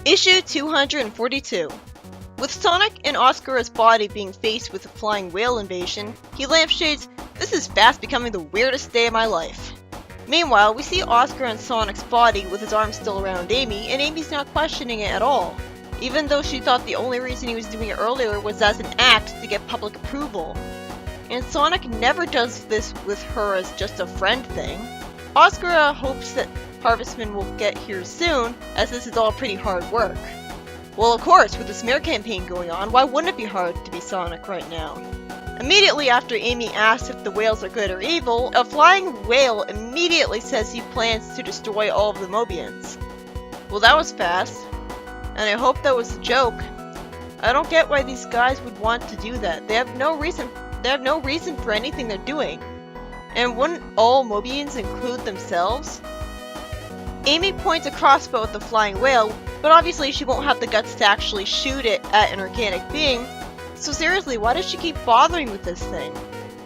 Issue 242. With Sonic and Oscara's body being faced with a flying whale invasion, he lampshades, "This is fast becoming the weirdest day of my life." Meanwhile, we see Oscar and Sonic's body with his arms still around Amy, and Amy's not questioning it at all, even though she thought the only reason he was doing it earlier was as an act to get public approval. And Sonic never does this with her as just a friend thing. Oscar hopes that Harvestman will get here soon, as this is all pretty hard work. Well, of course, with the smear campaign going on, why wouldn't it be hard to be Sonic right now? Immediately after Amy asks if the whales are good or evil, a flying whale immediately says he plans to destroy all of the Mobians. Well, that was fast, and I hope that was a joke. I don't get why these guys would want to do that. They have no reason for anything they're doing. And wouldn't all Mobians include themselves? Amy points a crossbow at the flying whale, but obviously she won't have the guts to actually shoot it at an organic being. So seriously, why does she keep bothering with this thing?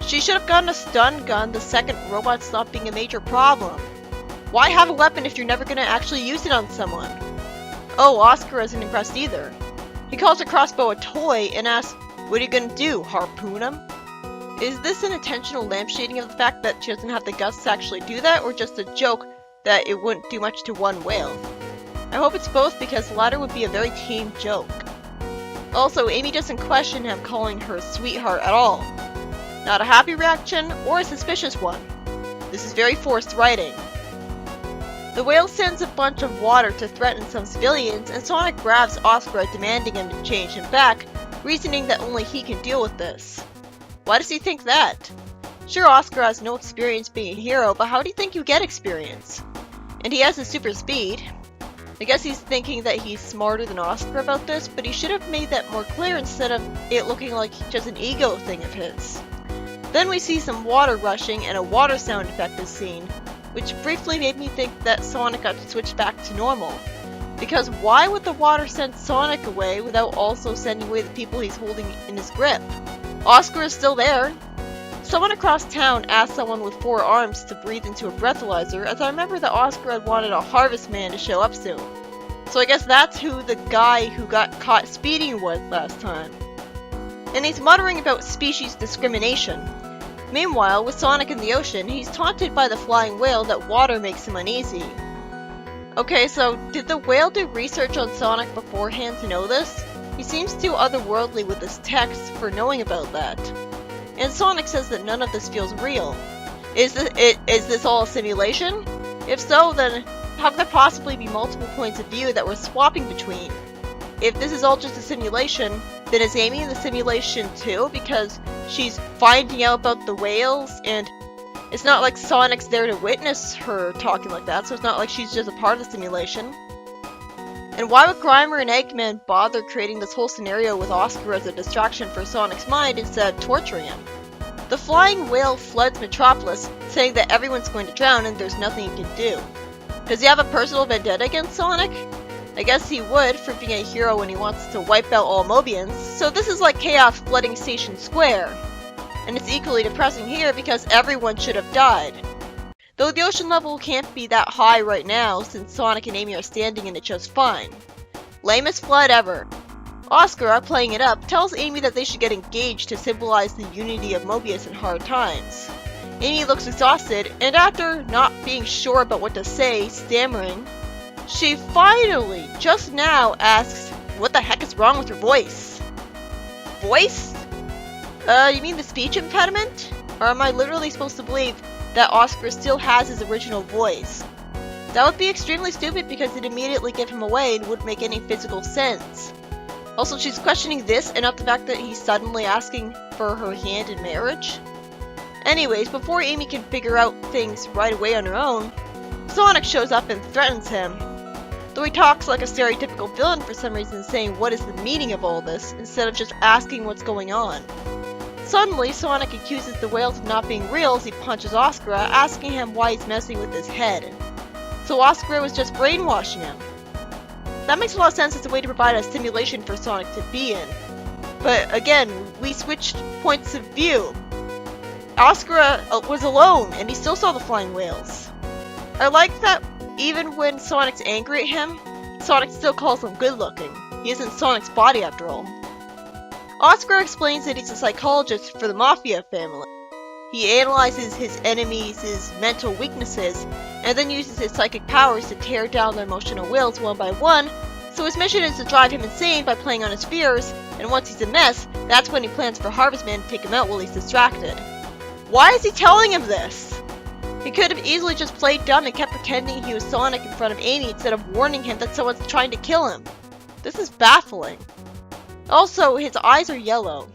She should have gotten a stun gun the second robots stopped being a major problem. Why have a weapon if you're never gonna actually use it on someone? Oh, Oscar isn't impressed either. He calls her crossbow a toy and asks, "What are you gonna do, harpoon him?" Is this an intentional lampshading of the fact that she doesn't have the guts to actually do that, or just a joke that it wouldn't do much to one whale? I hope it's both, because the latter would be a very tame joke. Also, Amy doesn't question him calling her sweetheart at all. Not a happy reaction, or a suspicious one. This is very forced writing. The whale sends a bunch of water to threaten some civilians, and Sonic grabs Oscar, demanding him to change him back, reasoning that only he can deal with this. Why does he think that? Sure, Oscar has no experience being a hero, but how do you think you get experience? And he has his super speed. I guess he's thinking that he's smarter than Oscar about this, but he should have made that more clear instead of it looking like just an ego thing of his. Then we see some water rushing and a water sound effect is seen, which briefly made me think that Sonic got switched back to normal. Because why would the water send Sonic away without also sending away the people he's holding in his grip? Oscar is still there. Someone across town asked someone with 4 arms to breathe into a breathalyzer, as I remember that Oscar had wanted a Harvestman to show up soon. So I guess that's who the guy who got caught speeding was last time. And he's muttering about species discrimination. Meanwhile, with Sonic in the ocean, he's taunted by the flying whale that water makes him uneasy. Okay, so did the whale do research on Sonic beforehand to know this? He seems too otherworldly with his text for knowing about that. And Sonic says that none of this feels real. Is this all a simulation? If so, then how could there possibly be multiple points of view that we're swapping between? If this is all just a simulation, then is Amy in the simulation too? Because she's finding out about the whales, and it's not like Sonic's there to witness her talking like that, so it's not like she's just a part of the simulation. And why would Grimer and Eggman bother creating this whole scenario with Oscar as a distraction for Sonic's mind instead of torturing him? The flying whale floods Metropolis, saying that everyone's going to drown and there's nothing he can do. Does he have a personal vendetta against Sonic? I guess he would, for being a hero when he wants to wipe out all Mobians, so this is like chaos flooding Station Square. And it's equally depressing here because everyone should have died. Though the ocean level can't be that high right now, since Sonic and Amy are standing in it just fine. Lamest flood ever. Oscar, playing it up, tells Amy that they should get engaged to symbolize the unity of Mobius in hard times. Amy looks exhausted, and after not being sure about what to say, stammering, she finally, just now, asks, "What the heck is wrong with your voice?" Voice? You mean the speech impediment? Or am I literally supposed to believe that Oscar still has his original voice? That would be extremely stupid because it'd immediately give him away and wouldn't make any physical sense. Also, she's questioning this and not the fact that he's suddenly asking for her hand in marriage. Anyways, before Amy can figure out things right away on her own, Sonic shows up and threatens him. Though he talks like a stereotypical villain for some reason, saying what is the meaning of all this, instead of just asking what's going on. Suddenly, Sonic accuses the whales of not being real as he punches Oscar, asking him why he's messing with his head. So Oscar was just brainwashing him. That makes a lot of sense as a way to provide a simulation for Sonic to be in. But again, we switched points of view. Oscar was alone, and he still saw the flying whales. I like that even when Sonic's angry at him, Sonic still calls him good looking. He isn't Sonic's body after all. Oscar explains that he's a psychologist for the Mafia family. He analyzes his enemies' mental weaknesses, and then uses his psychic powers to tear down their emotional wills one by one, so his mission is to drive him insane by playing on his fears, and once he's a mess, that's when he plans for Harvest Man to take him out while he's distracted. Why is he telling him this? He could have easily just played dumb and kept pretending he was Sonic in front of Amy instead of warning him that someone's trying to kill him. This is baffling. Also, his eyes are yellow.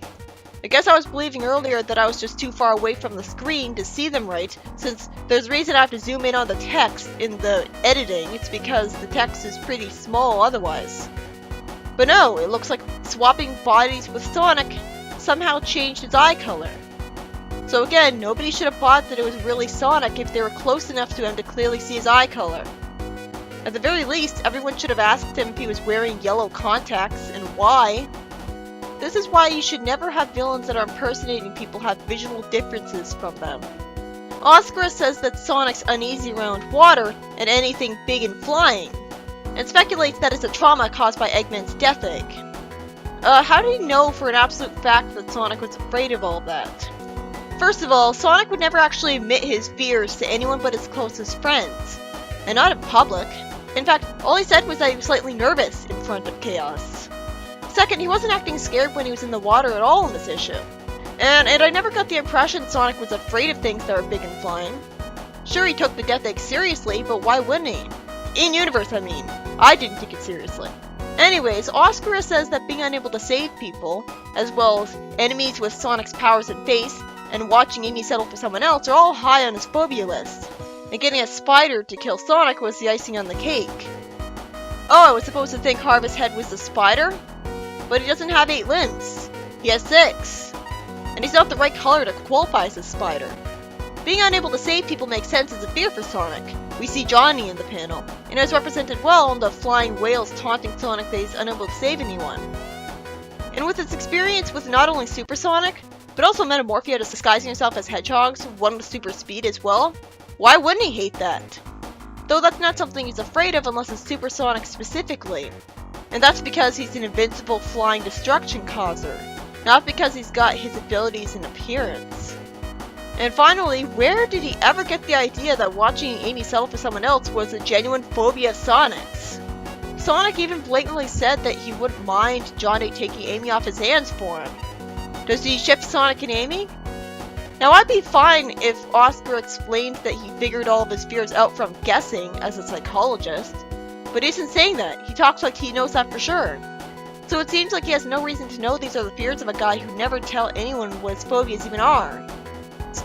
I guess I was believing earlier that I was just too far away from the screen to see them right, since there's a reason I have to zoom in on the text in the editing. It's because the text is pretty small otherwise. But no, it looks like swapping bodies with Sonic somehow changed his eye color. So again, nobody should have thought that it was really Sonic if they were close enough to him to clearly see his eye color. At the very least, everyone should have asked him if he was wearing yellow contacts and why. This is why you should never have villains that are impersonating people have visual differences from them. Oscar says that Sonic's uneasy around water and anything big and flying, and speculates that it's a trauma caused by Eggman's death egg. How did he know for an absolute fact that Sonic was afraid of all that? First of all, Sonic would never actually admit his fears to anyone but his closest friends, and not in public. In fact, all he said was that he was slightly nervous in front of Chaos. Second, he wasn't acting scared when he was in the water at all in this issue. And I never got the impression Sonic was afraid of things that were big and flying. Sure, he took the Death Egg seriously, but why wouldn't he? In-universe, I mean. I didn't take it seriously. Anyways, Oscar says that being unable to save people, as well as enemies with Sonic's powers and face, and watching Amy settle for someone else are all high on his phobia list. And getting a spider to kill Sonic was the icing on the cake. Oh, I was supposed to think Harvest Head was the spider? But he doesn't have 8 limbs. He has 6. And he's not the right color to qualify as a spider. Being unable to save people makes sense as a fear for Sonic. We see Johnny in the panel, and it's represented well in the flying whales taunting Sonic that he's unable to save anyone. And with his experience with not only Super Sonic, but also Metamorphia disguising himself as hedgehogs, one with super speed as well, why wouldn't he hate that? Though that's not something he's afraid of unless it's Super Sonic specifically. And that's because he's an invincible flying destruction causer, not because he's got his abilities and appearance. And finally, where did he ever get the idea that watching Amy settle for someone else was a genuine phobia of Sonic's? Sonic even blatantly said that he wouldn't mind Johnny taking Amy off his hands for him. Does he ship Sonic and Amy? Now I'd be fine if Oscar explained that he figured all of his fears out from guessing as a psychologist, but he isn't saying that. He talks like he knows that for sure. So it seems like he has no reason to know these are the fears of a guy who never tell anyone what his phobias even are.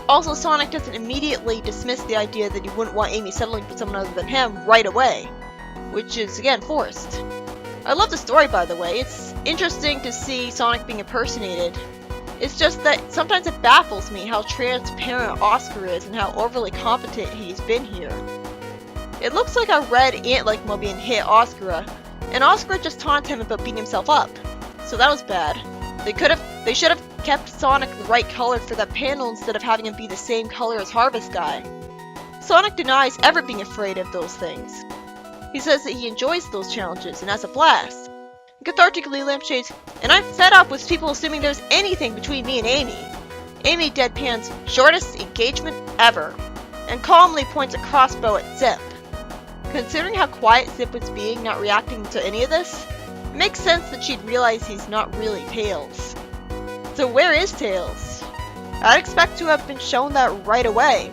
Also, Sonic doesn't immediately dismiss the idea that he wouldn't want Amy settling for someone other than him right away, which is, again, forced. I love the story, by the way. It's interesting to see Sonic being impersonated. It's just that sometimes it baffles me how transparent Oscar is and how overly competent he's been here. It looks like a red ant-like Mobian hit Oscar, and Oscar just taunted him about beating himself up. So that was bad. They should have kept Sonic the right color for that panel instead of having him be the same color as Harvest Guy. Sonic denies ever being afraid of those things. He says that he enjoys those challenges and has a blast. Cathartically lampshades, and I'm fed up with people assuming there's anything between me and Amy. Amy deadpans shortest engagement ever, and calmly points a crossbow at Zip. Considering how quiet Zip was being, not reacting to any of this, it makes sense that she'd realize he's not really Tails. So where is Tails? I'd expect to have been shown that right away.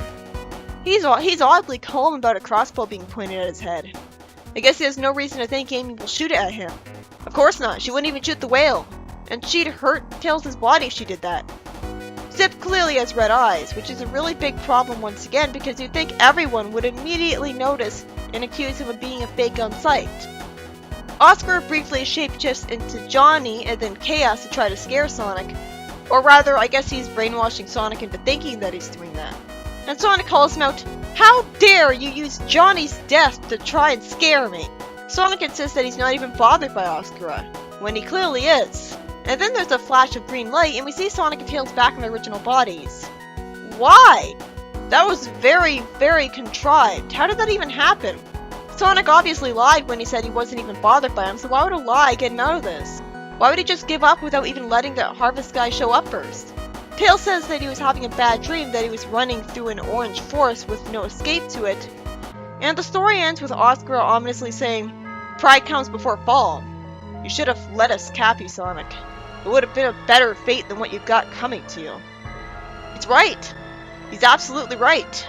He's oddly calm about a crossbow being pointed at his head. I guess he has no reason to think Amy will shoot it at him. Of course not, she wouldn't even shoot the whale. And she'd hurt Tails' body if she did that. Zip clearly has red eyes, which is a really big problem once again because you'd think everyone would immediately notice and accuse him of being a fake on sight. Oscar briefly shapeshifts into Johnny and then Chaos to try to scare Sonic. Or rather, I guess he's brainwashing Sonic into thinking that he's doing that. And Sonic calls him out, "How dare you use Johnny's death to try and scare me?" Sonic insists that he's not even bothered by Oscar, when he clearly is. And then there's a flash of green light and we see Sonic and Tails back in their original bodies. Why? That was very, very contrived. How did that even happen? Sonic obviously lied when he said he wasn't even bothered by him, so why would a lie get him out of this? Why would he just give up without even letting the Harvest guy show up first? Tails says that he was having a bad dream, that he was running through an orange forest with no escape to it. And the story ends with Oscar ominously saying, "Pride comes before fall. You should have let us cap you, Sonic. It would have been a better fate than what you've got coming to you." He's right. He's absolutely right.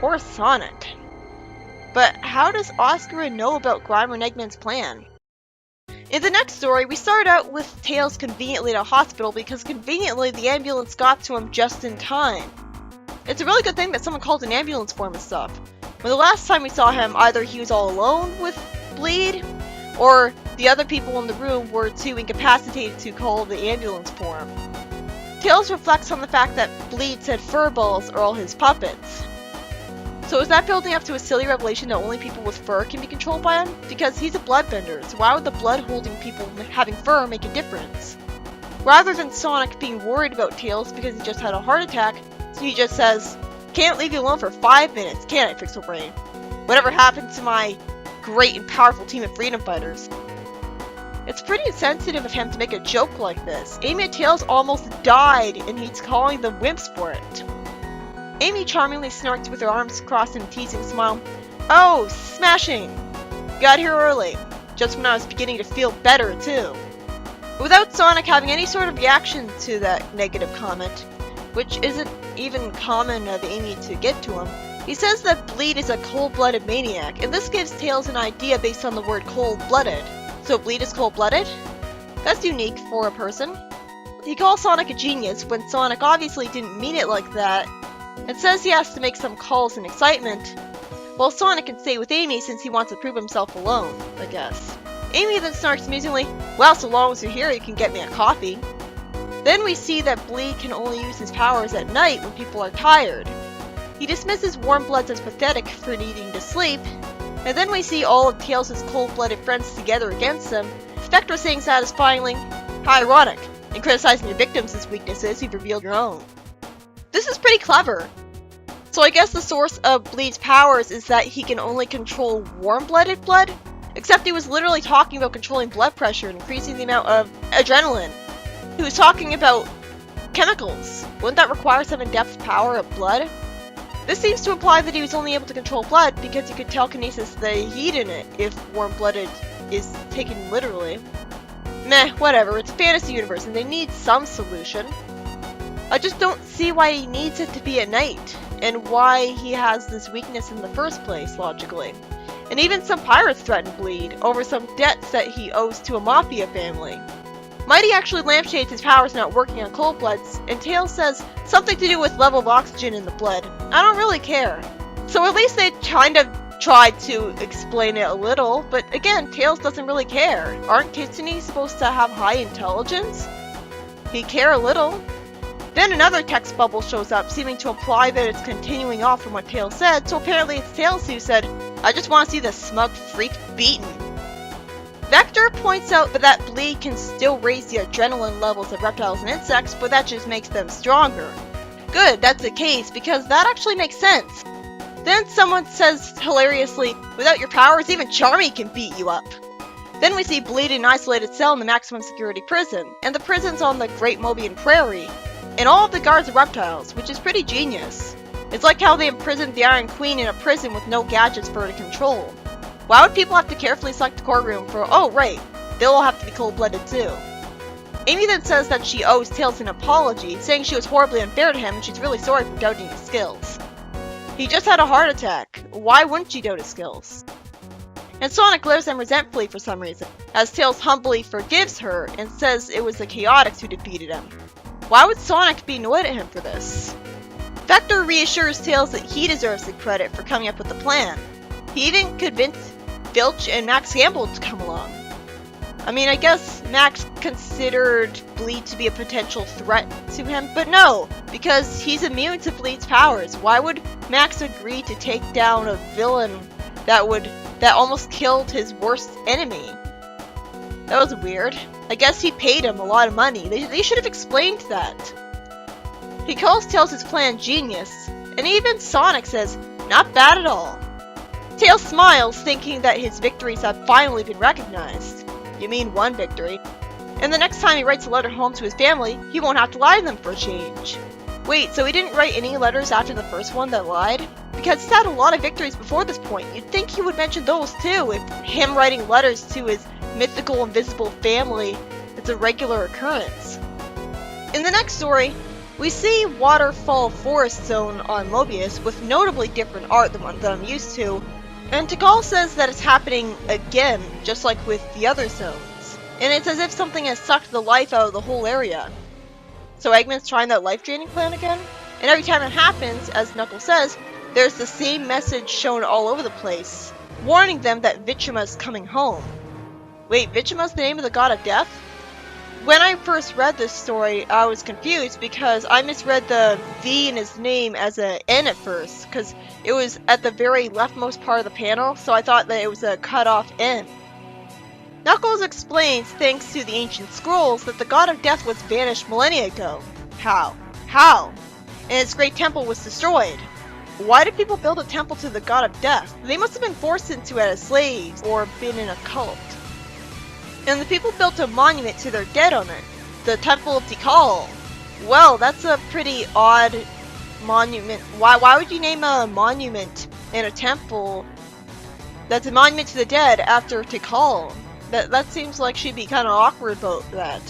Poor Sonic. But how does Oscar know about Grimer and Eggman's plan? In the next story, we start out with Tails conveniently at a hospital because conveniently the ambulance got to him just in time. It's a really good thing that someone called an ambulance for him and stuff. When the last time we saw him, either he was all alone with Bleed, or the other people in the room were too incapacitated to call the ambulance for him. Tails reflects on the fact that Bleed said furballs are all his puppets. So is that building up to a silly revelation that only people with fur can be controlled by him? Because he's a bloodbender, so why would the blood-holding people having fur make a difference? Rather than Sonic being worried about Tails because he just had a heart attack, so he just says, "Can't leave you alone for 5 minutes, can I, Pixel Brain? Whatever happened to my great and powerful team of freedom fighters?" It's pretty insensitive of him to make a joke like this. Amy and Tails almost died, and he's calling them wimps for it. Amy charmingly snorts with her arms crossed in a teasing smile. "Oh, smashing! Got here early, just when I was beginning to feel better, too." Without Sonic having any sort of reaction to that negative comment, which isn't even common of Amy to get to him, he says that Bleed is a cold-blooded maniac, and this gives Tails an idea based on the word cold-blooded. So Bleed is cold-blooded? That's unique for a person. He calls Sonic a genius when Sonic obviously didn't mean it like that, and says he has to make some calls in excitement, while Sonic can stay with Amy since he wants to prove himself alone, I guess. Amy then snarks amusingly, "Well, so long as you're here, you can get me a coffee." Then we see that Bleed can only use his powers at night when people are tired. He dismisses Warmbloods as pathetic for needing to sleep, and then we see all of Tails' cold-blooded friends together against him, Spectre saying satisfyingly, "How ironic. In criticizing your victims' weaknesses, you've revealed your own." This is pretty clever. So I guess the source of Bleed's powers is that he can only control warm-blooded blood? Except he was literally talking about controlling blood pressure and increasing the amount of adrenaline. He was talking about chemicals. Wouldn't that require some in-depth power of blood? This seems to imply that he was only able to control blood because he could telekinesis the heat in it if warm-blooded is taken literally. Meh, whatever, it's a fantasy universe and they need some solution. I just don't see why he needs it to be at night, and why he has this weakness in the first place, logically. And even some pirates threaten Bleed over some debts that he owes to a mafia family. Mighty actually lampshades his powers not working on cold bloods, and Tails says something to do with level of oxygen in the blood. I don't really care. So at least they kind of tried to explain it a little, but again, Tails doesn't really care. Aren't Kitsune supposed to have high intelligence? He'd care a little. Then another text bubble shows up, seeming to imply that it's continuing off from what Tails said, so apparently it's Tails who said, "I just want to see this smug freak beaten." Vector points out that Bleed can still raise the adrenaline levels of reptiles and insects, but that just makes them stronger. Good, that's the case, because that actually makes sense. Then someone says hilariously, "Without your powers, even Charmy can beat you up." Then we see Bleed in an isolated cell in the maximum security prison, and the prison's on the Great Mobian Prairie. And all of the guards are reptiles, which is pretty genius. It's like how they imprisoned the Iron Queen in a prison with no gadgets for her to control. Why would people have to carefully select a courtroom for, oh right, they'll all have to be cold-blooded too. Amy then says that she owes Tails an apology, saying she was horribly unfair to him and she's really sorry for doubting his skills. He just had a heart attack. Why wouldn't she doubt his skills? And Sonic glares at him resentfully for some reason, as Tails humbly forgives her and says it was the Chaotix who defeated him. Why would Sonic be annoyed at him for this? Vector reassures Tails that he deserves the credit for coming up with the plan. He even convinced Filch and Max Gamble to come along. I mean, I guess Max considered Bleed to be a potential threat to him, but no, because he's immune to Bleed's powers. Why would Max agree to take down a villain that almost killed his worst enemy? That was weird. I guess he paid him a lot of money. They should have explained that. He calls Tails his plan genius, and even Sonic says, not bad at all. Tails smiles, thinking that his victories have finally been recognized. You mean one victory. And the next time he writes a letter home to his family, he won't have to lie to them for a change. Wait, so he didn't write any letters after the first one that lied? Because he's had a lot of victories before this point. You'd think he would mention those too, if him writing letters to his mythical invisible family is a regular occurrence. In the next story, we see Waterfall Forest Zone on Mobius with notably different art than one that I'm used to, and Tikal says that it's happening again, just like with the other zones. And it's as if something has sucked the life out of the whole area. So Eggman's trying that life-draining plan again? And every time it happens, as Knuckles says, there's the same message shown all over the place, warning them that Vichuma's coming home. Wait, Vichuma's the name of the god of death? When I first read this story, I was confused because I misread the V in his name as a N at first, because it was at the very leftmost part of the panel, so I thought that it was a cut-off N. Knuckles explains, thanks to the ancient scrolls, that the god of death was banished millennia ago. How? How? And its great temple was destroyed. Why did people build a temple to the god of death? They must have been forced into it as slaves, or been in a cult. And the people built a monument to their dead on it. The Temple of Tikal. Well, that's a pretty odd monument. Why would you name a monument in a temple that's a monument to the dead after Tikal? That seems like she'd be kind of awkward about that.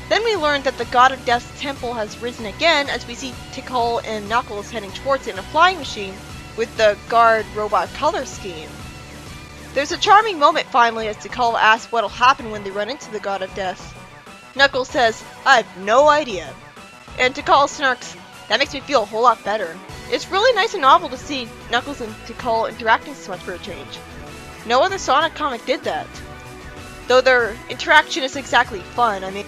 Then we learned that the God of Death's temple has risen again as we see Tikal and Knuckles heading towards it in a flying machine with the guard robot color scheme. There's a charming moment finally as Tikal asks what'll happen when they run into the God of Death. Knuckles says, "I have no idea." And Tikal snarks, "That makes me feel a whole lot better." It's really nice and novel to see Knuckles and Tikal interacting so much for a change. No other Sonic comic did that. Though their interaction isn't exactly fun. I mean,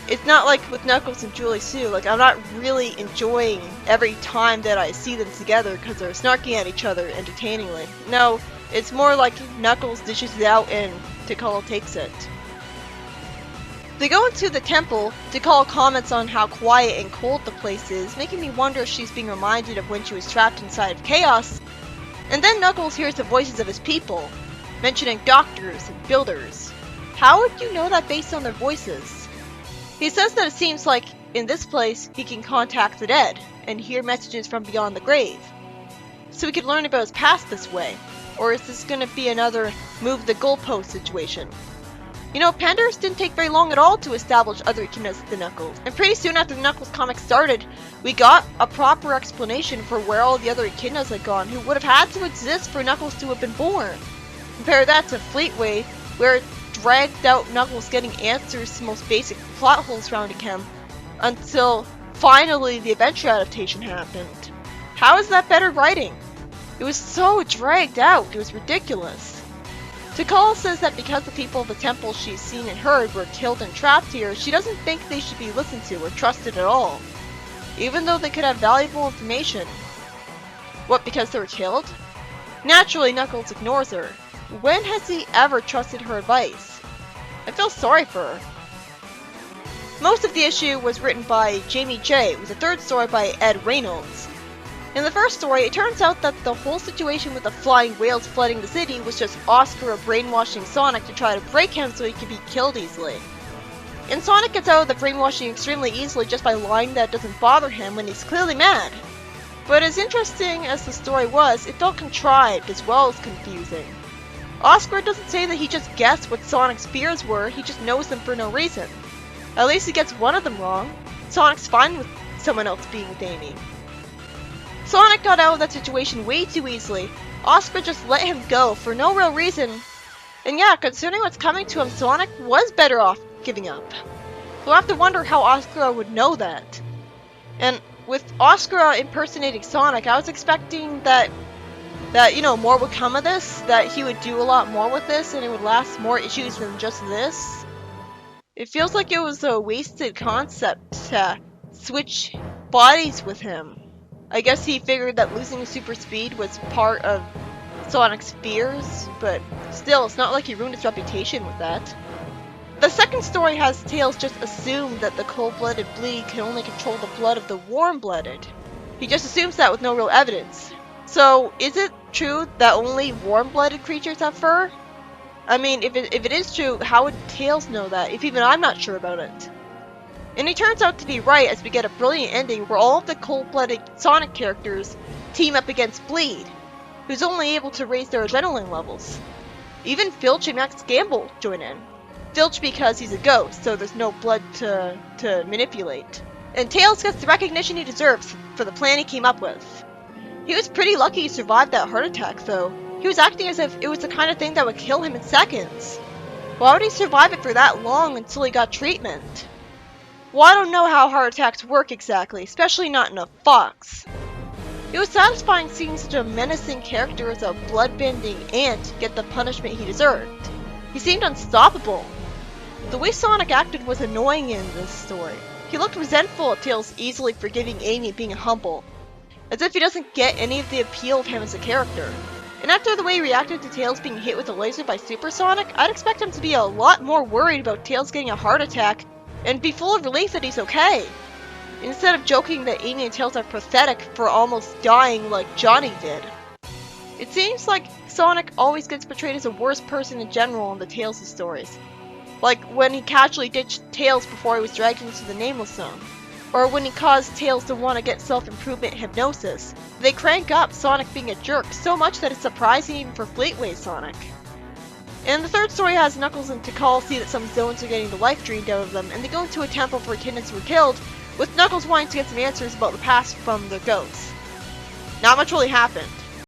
it's not like with Knuckles and Julie Sue. Like, I'm not really enjoying every time that I see them together because they're snarking at each other entertainingly. No, it's more like Knuckles dishes it out and Tikal takes it. They go into the temple. Tikal comments on how quiet and cold the place is, making me wonder if she's being reminded of when she was trapped inside of chaos. And then Knuckles hears the voices of his people, mentioning doctors and builders. How would you know that based on their voices? He says that it seems like, in this place, he can contact the dead, and hear messages from beyond the grave. So we could learn about his past this way. Or is this gonna be another move the goalpost situation? You know, Pandarus didn't take very long at all to establish other echidnas than Knuckles. And pretty soon after the Knuckles comic started, we got a proper explanation for where all the other echidnas had gone, who would have had to exist for Knuckles to have been born. Compare that to Fleetway, where it dragged out Knuckles getting answers to the most basic plot holes surrounding him, until finally the adventure adaptation happened. How is that better writing? It was so dragged out, it was ridiculous. Tikal says that because the people of the temple she's seen and heard were killed and trapped here, she doesn't think they should be listened to or trusted at all, even though they could have valuable information. What, because they were killed? Naturally, Knuckles ignores her. When has he ever trusted her advice? I feel sorry for her. Most of the issue was written by Jamie J, with the third story by Ed Reynolds. In the first story, it turns out that the whole situation with the flying whales flooding the city was just Oscar brainwashing Sonic to try to break him so he could be killed easily. And Sonic gets out of the brainwashing extremely easily just by lying that it doesn't bother him when he's clearly mad. But as interesting as the story was, it felt contrived as well as confusing. Oscar doesn't say that he just guessed what Sonic's fears were, he just knows them for no reason. At least he gets one of them wrong. Sonic's fine with someone else being with Amy. Sonic got out of that situation way too easily. Oscar just let him go for no real reason. And yeah, considering what's coming to him, Sonic was better off giving up. We'll have to wonder how Oscar would know that. And with Oscar impersonating Sonic, I was expecting that you know, more would come of this, that he would do a lot more with this, and it would last more issues than just this. It feels like it was a wasted concept to switch bodies with him. I guess he figured that losing super speed was part of Sonic's fears, but still, it's not like he ruined his reputation with that. The second story has Tails just assume that the cold-blooded bleed can only control the blood of the warm-blooded. He just assumes that with no real evidence. So, is it true that only warm-blooded creatures have fur? I mean, if it is true, how would Tails know that, if even I'm not sure about it? And he turns out to be right as we get a brilliant ending where all of the cold-blooded Sonic characters team up against Bleed, who's only able to raise their adrenaline levels. Even Filch and Max Gamble join in. Filch because he's a ghost, so there's no blood to manipulate. And Tails gets the recognition he deserves for the plan he came up with. He was pretty lucky he survived that heart attack, though. He was acting as if it was the kind of thing that would kill him in seconds. Why would he survive it for that long until he got treatment? Well, I don't know how heart attacks work exactly, especially not in a fox. It was satisfying seeing such a menacing character as a bloodbending ant get the punishment he deserved. He seemed unstoppable. The way Sonic acted was annoying in this story. He looked resentful at Tails easily forgiving Amy being humble, as if he doesn't get any of the appeal of him as a character. And after the way he reacted to Tails being hit with a laser by Super Sonic, I'd expect him to be a lot more worried about Tails getting a heart attack and be full of relief that he's okay, instead of joking that Amy and Tails are pathetic for almost dying like Johnny did. It seems like Sonic always gets portrayed as a worse person in general in the Tails' stories, like when he casually ditched Tails before he was dragged into the Nameless Zone, or when he caused Tails to want to get self-improvement hypnosis. They crank up Sonic being a jerk so much that it's surprising even for Fleetway Sonic. And the third story has Knuckles and Tikal see that some zones are getting the life drained out of them, and they go into a temple where attendants were killed, with Knuckles wanting to get some answers about the past from their ghosts. Not much really happened.